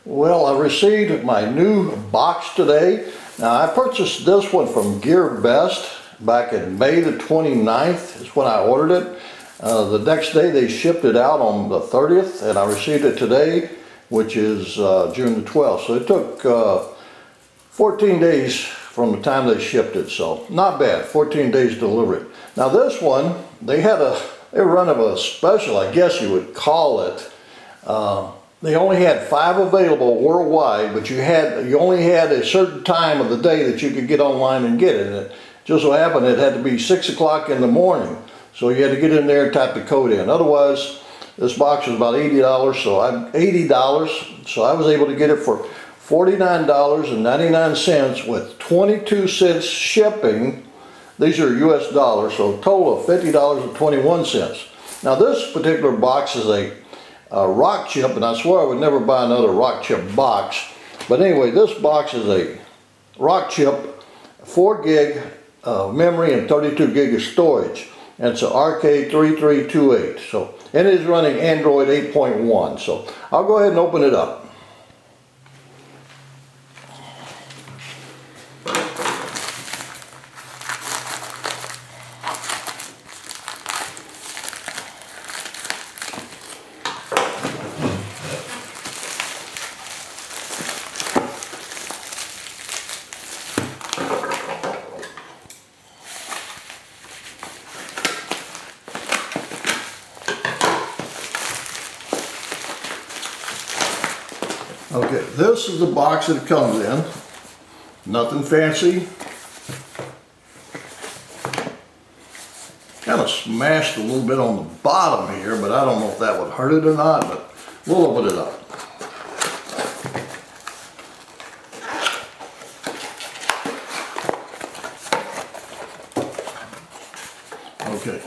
Well, I received my new box today. Now, I purchased this one from Gearbest back in May the 29th is when I ordered it. The next day they shipped it out on the 30th, and I received it today, which is June the 12th. So it took 14 days from the time they shipped it, so not bad, 14 days delivery. Now this one, they were running a special, I guess you would call it. They only had 5 available worldwide, but you only had a certain time of the day that you could get online and get it. And it just so happened it had to be 6 o'clock in the morning, so you had to get in there and type the code in. Otherwise, this box was about $80, so I was able to get it for $49.99 with 22 cents shipping. These are US dollars, so a total of $50.21. Now this particular box is a rock chip, and I swear I would never buy another rock chip box. But anyway, this box is a rock chip, 4 gig of memory and 32 gig of storage. And it's an RK3328. So, and it is running Android 8.1. So I'll go ahead and open it up. Okay, this is the box that it comes in. Nothing fancy. Kind of smashed a little bit on the bottom here, but I don't know if that would hurt it or not, but we'll open it up. Okay,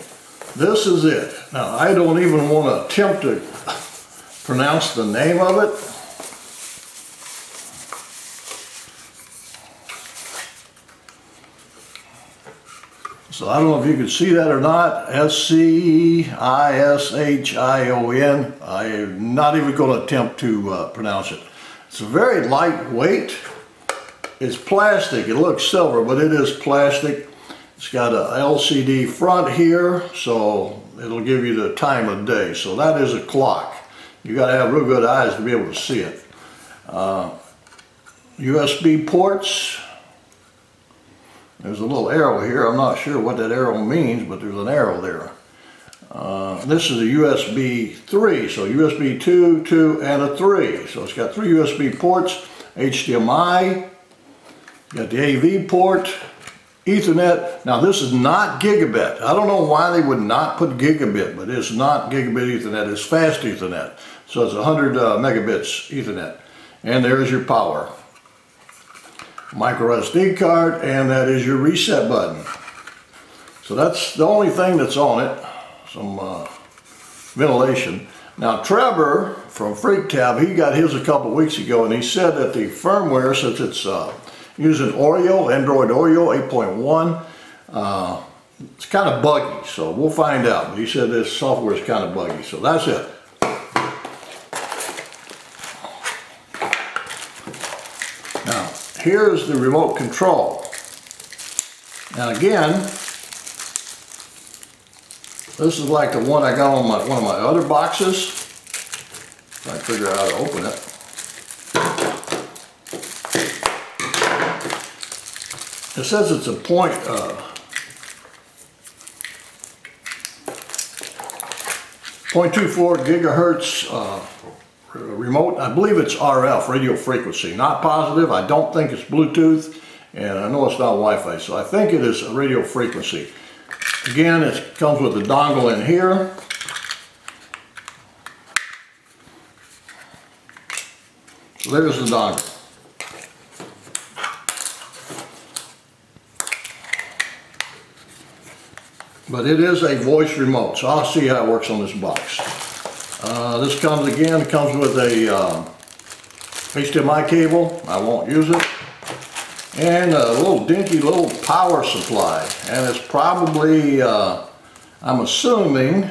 this is it. Now, I don't even want to attempt to pronounce the name of it. So I don't know if you can see that or not. SCISHION. I am not even going to attempt to pronounce it. It's very lightweight. It's plastic. It looks silver, but it is plastic. It's got a LCD front here, so it'll give you the time of day. So that is a clock. You got to have real good eyes to be able to see it. USB ports. There's a little arrow here. I'm not sure what that arrow means, but there's an arrow there. This is a USB 3, so USB 2, 2, and a 3. So it's got 3 USB ports, HDMI, got the AV port, Ethernet. Now this is not gigabit. I don't know why they would not put gigabit, but it's not gigabit Ethernet. It's fast Ethernet. So it's 100 megabits Ethernet. And there's your power. Micro SD card, and that is your reset button. So that's the only thing that's on it. Some ventilation. Now Trevor from FreakTab, he got his a couple weeks ago, and he said that the firmware, since it's using Oreo, Android Oreo 8.1, it's kind of buggy. So we'll find out. But he said this software is kind of buggy. So that's it. Now, here's the remote control. Now again, this is like the one I got on one of my other boxes. Trying to figure out how to open it. It says it's a 0.24 gigahertz remote. I believe it's RF, radio frequency. Not positive. I don't think it's Bluetooth, and I know it's not Wi-Fi, so I think it is a radio frequency. Again, it comes with a dongle in here. So there's the dongle. But it is a voice remote, so I'll see how it works on this box. This comes with a HDMI cable. I won't use it. And a little dinky little power supply. And it's probably, I'm assuming,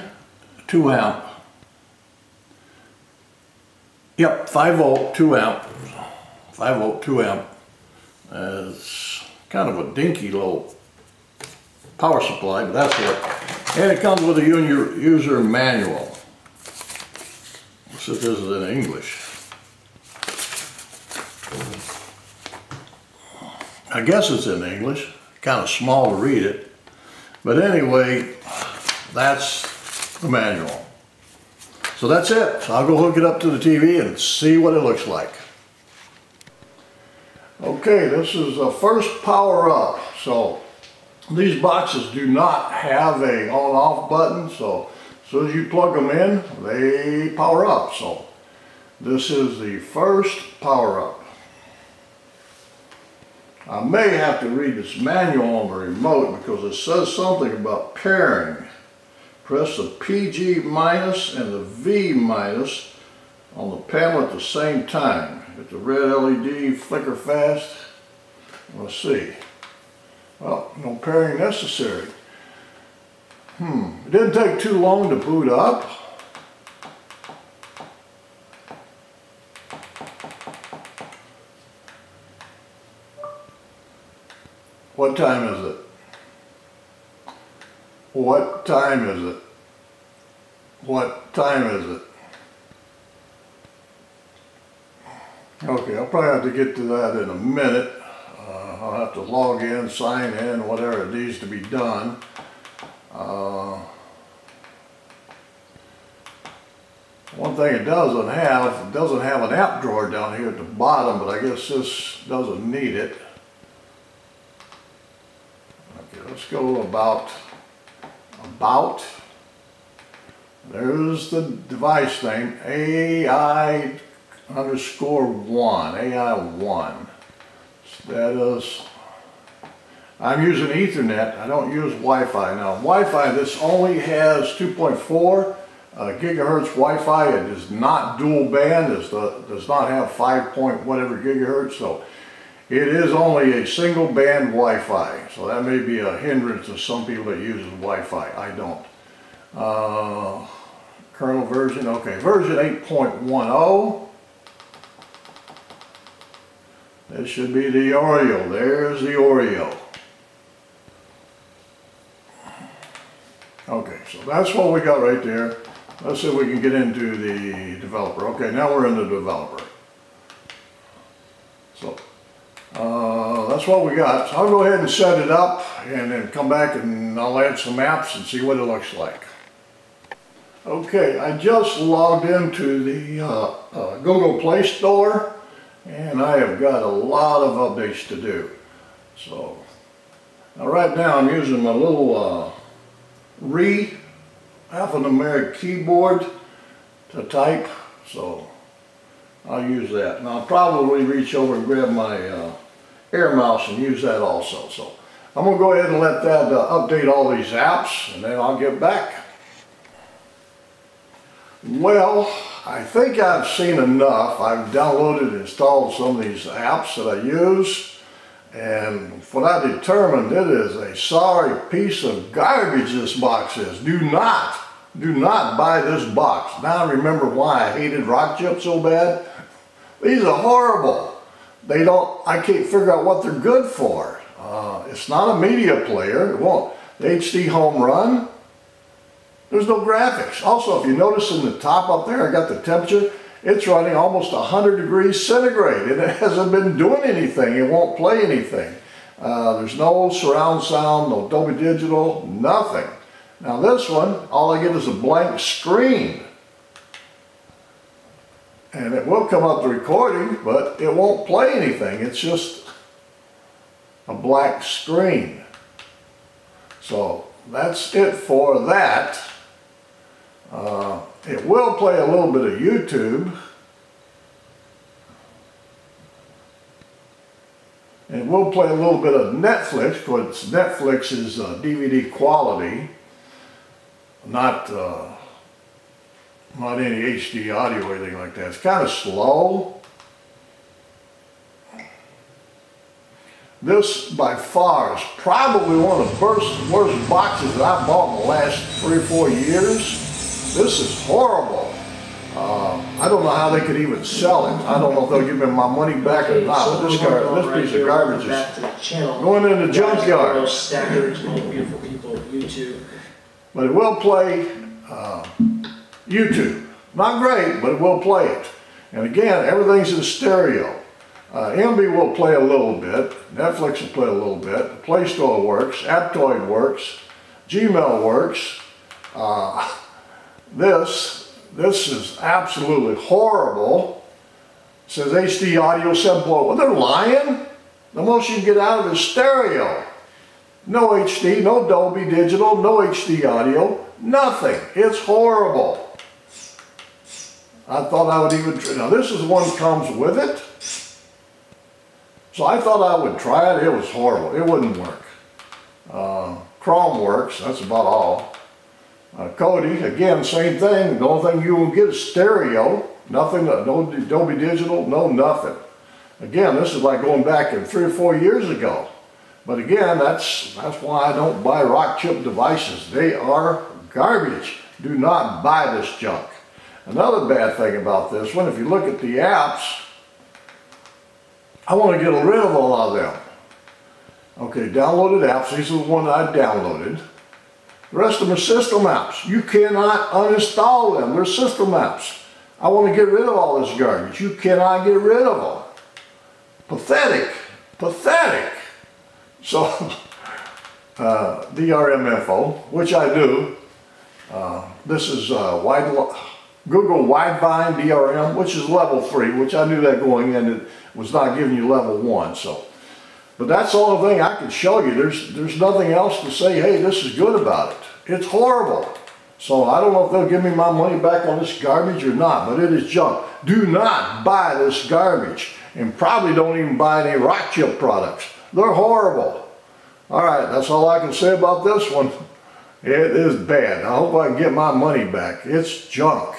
2 amp. Yep, 5 volt, 2 amp. 5 volt, 2 amp. It's kind of a dinky little power supply, but that's it. And it comes with a user manual. Let's see if this is in English. I guess it's in English. Kind of small to read it. But anyway, that's the manual. So that's it. So I'll go hook it up to the TV and see what it looks like. Okay, this is the first power up. So these boxes do not have a on-off button. So as soon as you plug them in, they power up. So this is the first power up. I may have to read this manual on the remote because it says something about pairing. Press the PG minus and the V minus on the panel at the same time. Get the red LED flicker fast. Let's see. Well, no pairing necessary. It didn't take too long to boot up. What time is it? What time is it? What time is it? Okay, I'll probably have to get to that in a minute. I'll have to log in, sign in, whatever needs to be done. One thing it doesn't have an app drawer down here at the bottom, but I guess this doesn't need it. Okay, let's go about. There's the device name, AI_1, AI1. Status. I'm using Ethernet. I don't use Wi-Fi. Now Wi-Fi, this only has 2.4 gigahertz Wi-Fi. It is not dual band. It does not have 5 point whatever gigahertz. So it is only a single band Wi-Fi. So that may be a hindrance to some people that use Wi-Fi. I don't. Kernel version, okay, version 8.10. This should be the Oreo. There's the Oreo. Okay, so that's what we got right there. Let's see if we can get into the developer. Okay, now we're in the developer. So that's what we got. So I'll go ahead and set it up and then come back and I'll add some apps and see what it looks like. Okay, I just logged into the Google Play Store and I have got a lot of updates to do. So now right now I'm using my little alphanumeric keyboard to type, so I'll use that. And I'll probably reach over and grab my air mouse and use that also. So I'm going to go ahead and let that update all these apps and then I'll get back. Well, I think I've seen enough. I've downloaded and installed some of these apps that I use, and what I determined, it is a sorry piece of garbage this box is. Do not buy this box. Now I remember why I hated Rock Chip so bad. These are horrible. I can't figure out what they're good for. It's not a media player. It won't. The HD home run. There's no graphics. Also, if you notice in the top up there, I got the temperature. It's running almost 100 degrees centigrade. It hasn't been doing anything. It won't play anything. There's no surround sound, no Dolby Digital, nothing. Now this one, all I get is a blank screen. And it will come up the recording, but it won't play anything. It's just a black screen. So that's it for that. It will play a little bit of YouTube. And it will play a little bit of Netflix, because Netflix is DVD quality, not any HD audio or anything like that. It's kind of slow. This, by far, is probably one of the worst boxes that I've bought in the last 3 or 4 years. This is horrible. I don't know how they could even sell it. I don't know if they'll give me my money back or not. So But this piece of garbage is going in the junkyard. Beautiful people, YouTube. But it will play YouTube. Not great, but it will play it. And again, everything's in stereo. MB will play a little bit. Netflix will play a little bit. The Play Store works. Aptoid works. Gmail works. This is absolutely horrible. It says HD audio 7.0. Well, they're lying. The most you can get out of is stereo. No HD, no Dolby Digital, no HD audio, nothing. It's horrible. I thought I would even try. Now this is the one that comes with it. So I thought I would try it. It was horrible. It wouldn't work. Chrome works. That's about all. Kodi, again, same thing. The only thing you will get is stereo. Nothing, no Dolby Digital, no nothing. Again, this is like going back 3 or 4 years ago. But again, that's why I don't buy rock chip devices. They are garbage. Do not buy this junk. Another bad thing about this one, if you look at the apps, I want to get rid of a lot of them. Okay, downloaded apps. These are the ones I downloaded. The rest of them are system apps. You cannot uninstall them. They're system apps. I want to get rid of all this garbage. You cannot get rid of them. Pathetic. Pathetic. So, DRM info, which I do. This is Google Widevine DRM, which is level 3, which I knew that going in. It was not giving you level 1. So, but that's the only thing I can show you. There's nothing else to say, hey, this is good about it. It's horrible. So I don't know if they'll give me my money back on this garbage or not, but it is junk. Do not buy this garbage. And probably don't even buy any rock chip products. They're horrible. Alright, that's all I can say about this one. It is bad. I hope I can get my money back. It's junk.